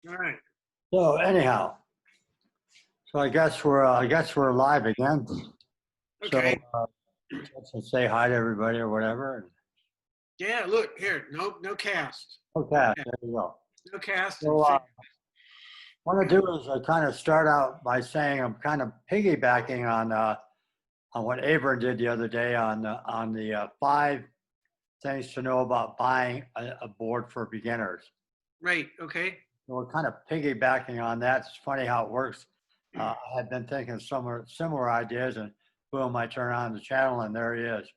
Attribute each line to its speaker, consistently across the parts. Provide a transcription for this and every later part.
Speaker 1: All right.
Speaker 2: So anyhow, so I guess we're live again. So
Speaker 1: Okay.
Speaker 2: let's say hi to everybody or whatever.
Speaker 1: Yeah. Look here. No cast. No
Speaker 2: Okay,
Speaker 1: cast.
Speaker 2: there you go.
Speaker 1: No cast. And
Speaker 2: So what I do is I kind of start out by saying I'm kind of piggybacking on what Avran did the other day on the 5 things to know about buying a board for beginners.
Speaker 1: right. Okay.
Speaker 2: So we're kind of piggybacking on that. It's funny how it works. I had been thinking similar ideas, and boom, I turn on the channel, and there he is.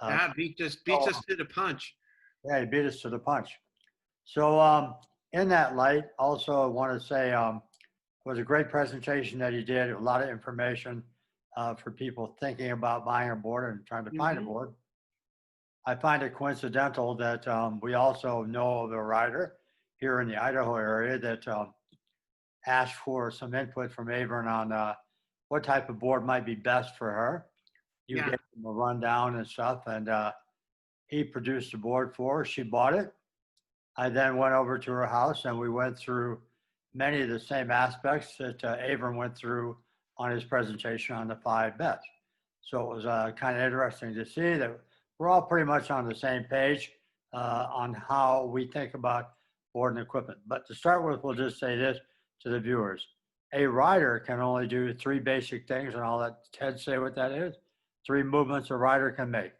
Speaker 2: Uh,
Speaker 1: Ah, beats
Speaker 2: so,
Speaker 1: us to the punch.
Speaker 2: yeah, he beat us to the punch. So, in that light, also, I want to say it was a great presentation that he did. A lot of information for people thinking about buying a board and trying to find a
Speaker 1: Hmm.
Speaker 2: board. I find it coincidental that we also know of a writer here in the Idaho area that asked for some input from Avern on what type of board might be best for her. You
Speaker 1: Yeah.
Speaker 2: gave him a rundown and stuff, and he produced a board for her. She bought it. I then went over to her house, and we went through many of the same aspects that Avern went through on his presentation on the 5 bets. So it was kind of interesting to see that we're all pretty much on the same page on how we think about board and equipment. But to start with, we'll just say this to the viewers. A rider can only do 3 basic things, and I'll let Ted say what that is. 3 movements a rider can make.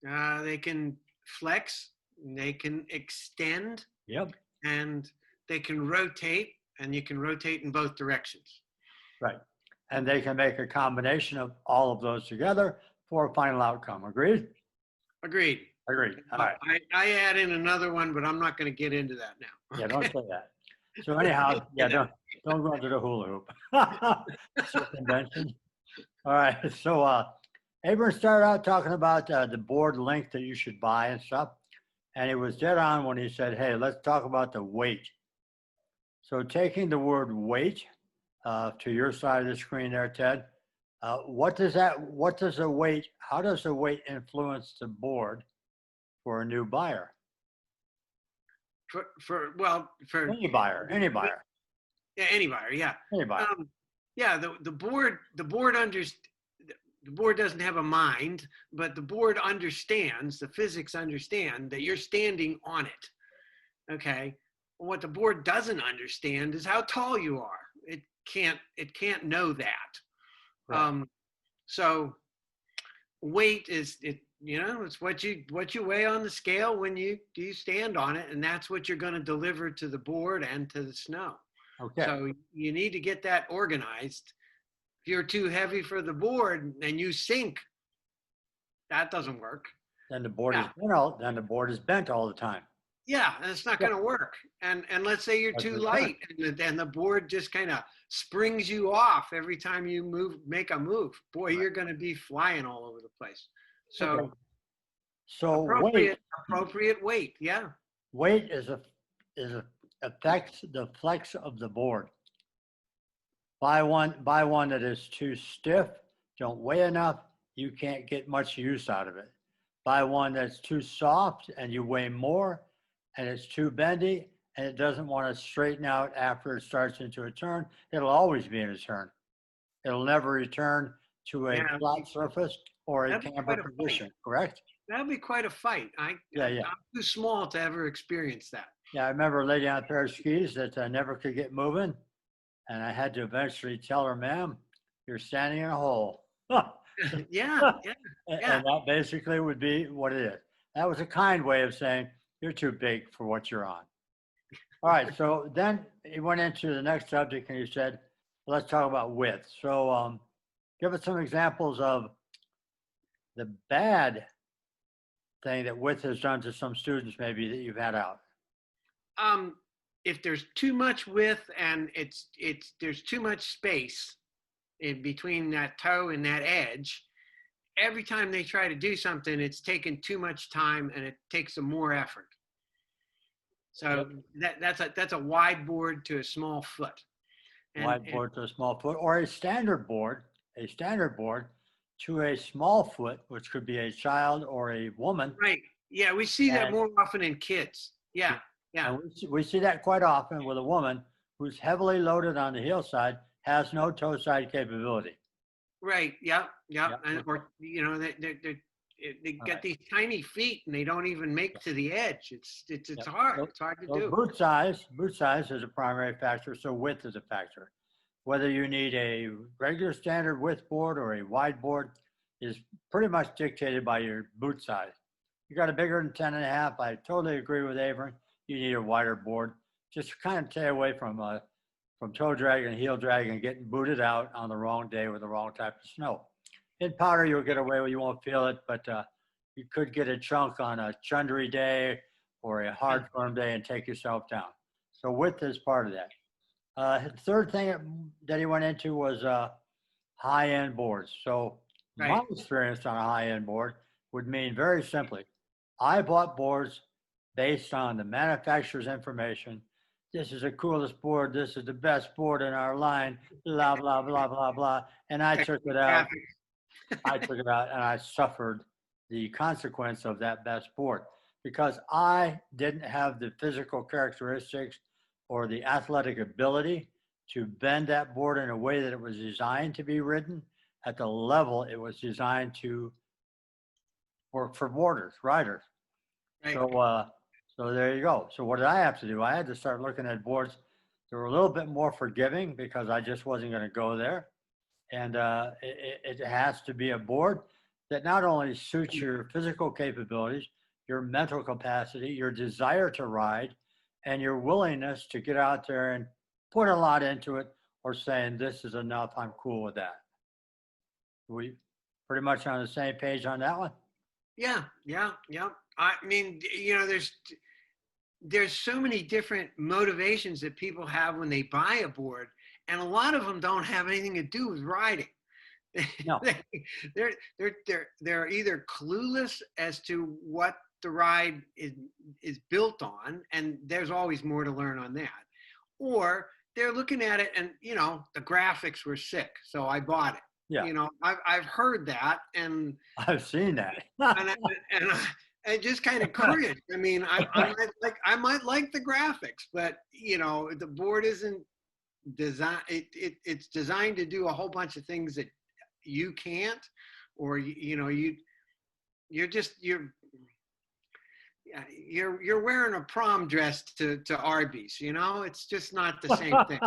Speaker 1: They can flex. They can extend,
Speaker 2: Yep,
Speaker 1: and they can rotate. And you can rotate in both directions.
Speaker 2: right. And they can make a combination of all of those together for a final outcome. Agreed?
Speaker 1: Agreed.
Speaker 2: Agreed. All right.
Speaker 1: I add in another one, but I'm not going to get into that now.
Speaker 2: Yeah, don't
Speaker 1: Okay.
Speaker 2: say that. So anyhow,
Speaker 1: Say
Speaker 2: yeah,
Speaker 1: that.
Speaker 2: don't go into the hula hoop. Circumvention. All right. So Abram started out talking about the board length that you should buy and stuff. And he was dead on when he said, hey, let's talk about the weight. So taking the word weight to your side of the screen there, Ted, what does the weight, how does the weight influence the board for a new buyer?
Speaker 1: For
Speaker 2: Any buyer, any buyer,
Speaker 1: yeah, any buyer, yeah.
Speaker 2: any buyer.
Speaker 1: Yeah, the board doesn't have a mind, but the board understands, the physics understand that you're standing on it. Okay. What the board doesn't understand is how tall you are. It can't know that.
Speaker 2: Right.
Speaker 1: So weight is it, it's what you weigh on the scale when you stand on it, and that's what you're going to deliver to the board and to the snow.
Speaker 2: Okay.
Speaker 1: So you need to get that organized. If you're too heavy for the board and you sink, that doesn't work.
Speaker 2: Then the board is
Speaker 1: Yeah.
Speaker 2: bent all the time.
Speaker 1: Yeah, and it's not
Speaker 2: Yeah.
Speaker 1: going to work. And let's say you're
Speaker 2: That's
Speaker 1: too
Speaker 2: the
Speaker 1: light, and the board just kind of springs you off every time you make a move. Boy,
Speaker 2: Right.
Speaker 1: you're going to be flying all over the place.
Speaker 2: Okay.
Speaker 1: So
Speaker 2: So
Speaker 1: appropriate weight. Yeah.
Speaker 2: weight affects the flex of the board. Buy one that is too stiff, don't weigh enough, you can't get much use out of it. Buy one that's too soft and you weigh more, and it's too bendy and it doesn't want to straighten out after it starts into a turn. It'll always be in a turn. It'll never return to a
Speaker 1: Yeah.
Speaker 2: flat surface or a
Speaker 1: That'd be
Speaker 2: camber
Speaker 1: quite a fight.
Speaker 2: position, correct?
Speaker 1: That'd be quite a fight.
Speaker 2: Yeah, yeah.
Speaker 1: I'm too small to ever experience that.
Speaker 2: Yeah, I remember a lady on a pair of skis that never could get moving. And I had to eventually tell her, ma'am, you're standing in a hole.
Speaker 1: Yeah, yeah, yeah.
Speaker 2: And that basically would be what it is. That was a kind way of saying, you're too big for what you're on. All right, so then he went into the next subject and he said, let's talk about width. So give us some examples of the bad thing that width has done to some students maybe that you've had out.
Speaker 1: If there's too much width and there's too much space in between that toe and that edge, every time they try to do something, it's taken too much time and it takes some more effort. So that's a wide board to a small foot.
Speaker 2: Wide board to a small foot, or a standard board to a small foot, which could be a child or a woman.
Speaker 1: Right. Yeah, we see that more often in kids. Yeah. Yeah.
Speaker 2: And we see that quite often with a woman who's heavily loaded on the heel side has no toe side capability.
Speaker 1: Right. Yep. Yep.
Speaker 2: Yep.
Speaker 1: And or they
Speaker 2: All
Speaker 1: get
Speaker 2: right.
Speaker 1: these tiny feet and they don't even make
Speaker 2: Yep.
Speaker 1: to the edge. It's
Speaker 2: Yep.
Speaker 1: hard.
Speaker 2: So,
Speaker 1: It's hard to
Speaker 2: so
Speaker 1: do.
Speaker 2: boot size is a primary factor. So width is a factor. Whether you need a regular standard width board or a wide board is pretty much dictated by your boot size. You got a bigger than 10 and a half. I totally agree with Avron. You need a wider board. Just kind of stay away from toe drag and heel drag and getting booted out on the wrong day with the wrong type of snow. In powder, you'll get away with, you won't feel it, but you could get a chunk on a chundry day or a hard firm day and take yourself down. So width is part of that. The third thing that he went into was high-end boards. So my
Speaker 1: Right.
Speaker 2: experience on a high-end board would mean very simply, I bought boards based on the manufacturer's information. This is the coolest board. This is the best board in our line. Blah blah blah blah blah. And I took it out. I took it out, and I suffered the consequence of that best board because I didn't have the physical characteristics or the athletic ability to bend that board in a way that it was designed to be ridden at the level it was designed to work for boarders, riders.
Speaker 1: Right.
Speaker 2: So there you go. So what did I have to do? I had to start looking at boards that were a little bit more forgiving because I just wasn't going to go there. And it has to be a board that not only suits your physical capabilities, your mental capacity, your desire to ride, and your willingness to get out there and put a lot into it, or saying this is enough, I'm cool with that. We pretty much on the same page on that one.
Speaker 1: Yeah. Yeah. Yeah. I mean, there's so many different motivations that people have when they buy a board, and a lot of them don't have anything to do with riding.
Speaker 2: No.
Speaker 1: They're either clueless as to what the ride is built on, and there's always more to learn on that, or they're looking at it and the graphics were sick, so I bought it.
Speaker 2: Yeah.
Speaker 1: I've heard that, and
Speaker 2: I've seen that.
Speaker 1: and I just kind of cringe. I mean, I might like the graphics, but the board isn't designed. It's designed to do a whole bunch of things that you can't, or you're wearing a prom dress to Arby's. It's just not the same thing.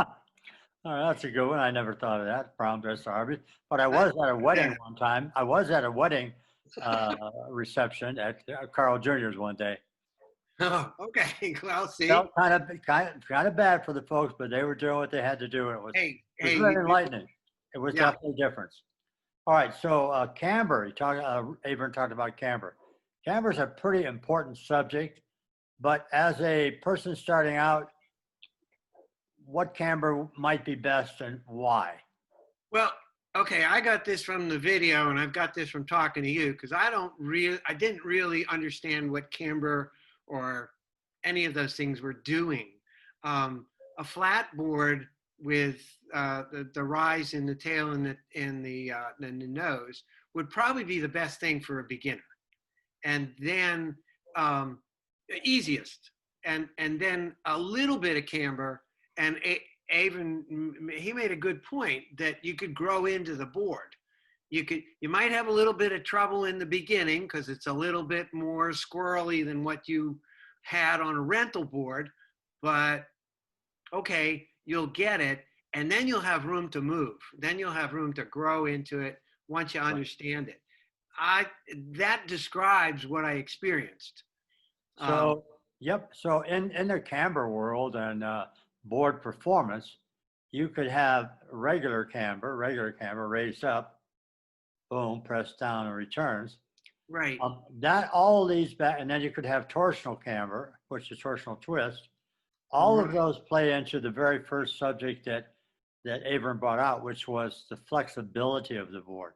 Speaker 2: Oh, that's a good one. I never thought of that. Prom dress Arby's. But I was at a wedding one time. I was at a wedding reception at Carl Jr.'s one day.
Speaker 1: Oh, okay. Well, see.
Speaker 2: Felt kind of bad for the folks, but they were doing what they had to do. It was very enlightening. It was definitely a difference. All right, so camber. Avron talked about camber. Camber is a pretty important subject, but as a person starting out, what camber might be best and why?
Speaker 1: Well, okay, I got this from the video, and I've got this from talking to you, because I didn't really understand what camber or any of those things were doing. A flat board with the rise in the tail and the nose would probably be the best thing for a beginner, and then easiest, and then a little bit of camber. And Avron, he made a good point that you could grow into the board. You might have a little bit of trouble in the beginning because it's a little bit more squirrely than what you had on a rental board, but okay, you'll get it, and then you'll have room to move. Then you'll have room to grow into it once you understand it. That describes what I experienced.
Speaker 2: So, yep. So in the camber world and board performance, you could have regular camber raised up, boom, pressed down and returns.
Speaker 1: Right.
Speaker 2: That all these back, and then you could have torsional camber, which is torsional twist. All of those play into the very first subject that Avron brought out, which was the flexibility of the board.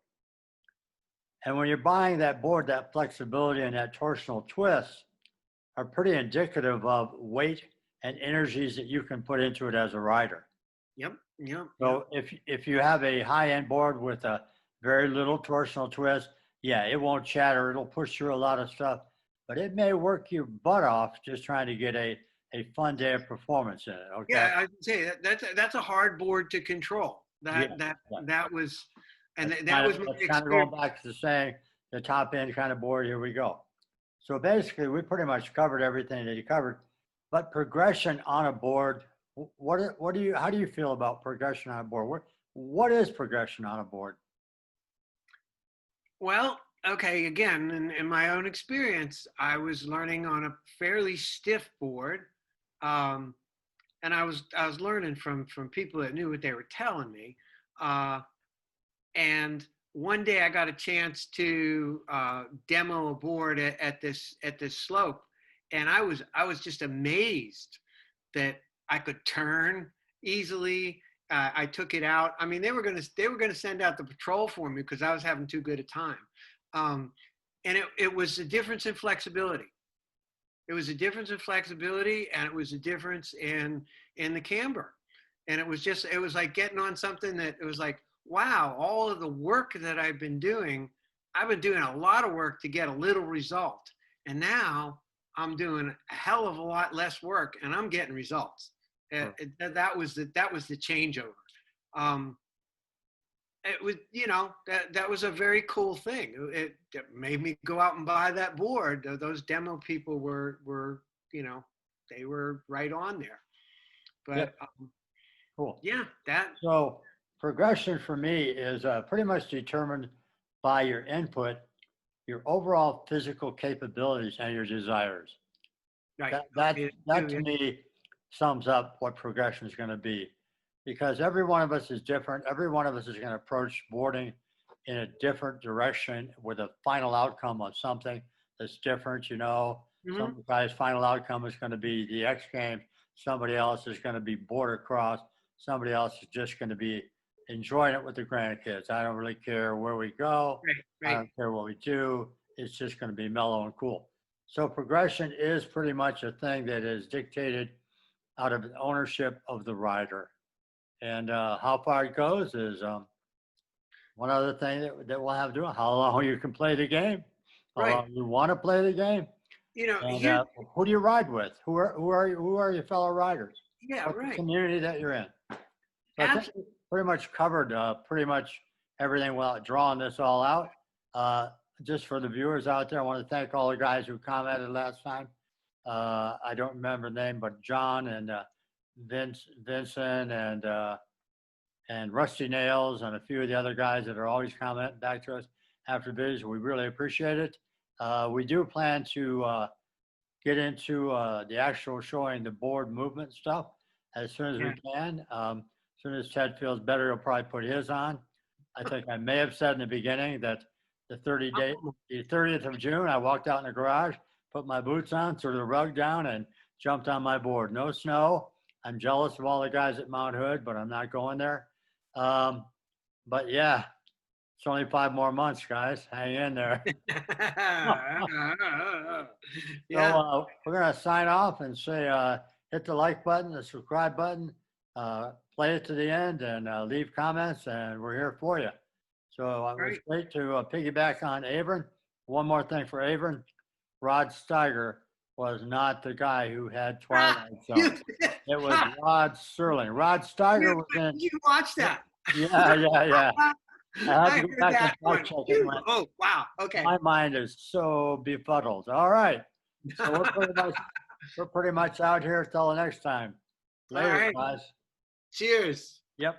Speaker 2: And when you're buying that board, that flexibility and that torsional twist are pretty indicative of weight and energies that you can put into it as a rider.
Speaker 1: Yep.
Speaker 2: So if you have a high-end board with a very little torsional twist, yeah, it won't chatter. It'll push through a lot of stuff, but it may work your butt off just trying to get a a fun day of performance in it. Okay.
Speaker 1: Yeah, I would say that's a hard board to control.
Speaker 2: Yeah.
Speaker 1: That was, and
Speaker 2: That's
Speaker 1: that was my
Speaker 2: that's kind of
Speaker 1: experience.
Speaker 2: going back to saying the top end kind of board. Here we go. So basically, we pretty much covered everything that you covered. But progression on a board, how do you feel about progression on a board? What is progression on a board?
Speaker 1: Well, okay, again, in my own experience, I was learning on a fairly stiff board, um, and I was learning from people that knew what they were telling me. Uh, and one day I got a chance to demo a board at this slope, and I was just amazed that I could turn easily. I took it out. I mean, they were gonna send out the patrol for me because I was having too good a time. Um, and it was a difference in flexibility. It was a difference in flexibility, and it was a difference in the camber. And it was like getting on something that it was like, wow, all of the work that I've been doing a lot of work to get a little result. And now I'm doing a hell of a lot less work and I'm getting results. That was the changeover. Um, it was, that was a very cool thing. It made me go out and buy that board. Those demo people were, they were right on there. But
Speaker 2: Yep. Cool.
Speaker 1: yeah, that.
Speaker 2: So progression for me is pretty much determined by your input, your overall physical capabilities, and your desires.
Speaker 1: Right.
Speaker 2: That to me sums up what progression is going to be, because every one of us is different. Every one of us is going to approach boarding in a different direction with a final outcome on something that's different. Some guy's final outcome is going to be the X Games. Somebody else is going to be border cross. Somebody else is just going to be enjoying it with the grandkids. I don't really care where we go.
Speaker 1: Right.
Speaker 2: I don't care what we do. It's just going to be mellow and cool. So progression is pretty much a thing that is dictated out of ownership of the rider. And how far it goes is one other thing that we'll have to do. How long you can play the game. How
Speaker 1: Right.
Speaker 2: long you want to play the game. And who do you ride with? Who are your fellow riders?
Speaker 1: Yeah,
Speaker 2: What's
Speaker 1: right.
Speaker 2: the community that you're in? So I think we pretty much covered pretty much everything without drawing this all out. Just for the viewers out there, I want to thank all the guys who commented last time. I don't remember the name, but John and Vincent and Rusty Nails and a few of the other guys that are always commenting back to us after videos. We really appreciate it. We do plan to get into the actual showing the board movement stuff as soon as we can. As soon as Ted feels better, he'll probably put his on. I think I may have said in the beginning that the 30th of June, I walked out in the garage, put my boots on, threw the rug down, and jumped on my board. No snow. I'm jealous of all the guys at Mount Hood, but I'm not going there. But yeah, it's only 5 more months, guys. Hang in there.
Speaker 1: Yeah.
Speaker 2: So we're going to sign off and say hit the like button, the subscribe button, play it to the end, and leave comments, and we're here for you. So it was great to piggyback on Avran. One more thing for Avran. Rod Steiger was not the guy who had Twilight Zone. It was Rod Serling. Rod Steiger was in.
Speaker 1: You watched that?
Speaker 2: Yeah. I had to go back and check it.
Speaker 1: Oh, wow. Okay.
Speaker 2: My mind is so befuddled. All right. So we're pretty much out here till the next time. Later, guys.
Speaker 1: Cheers.
Speaker 2: Yep.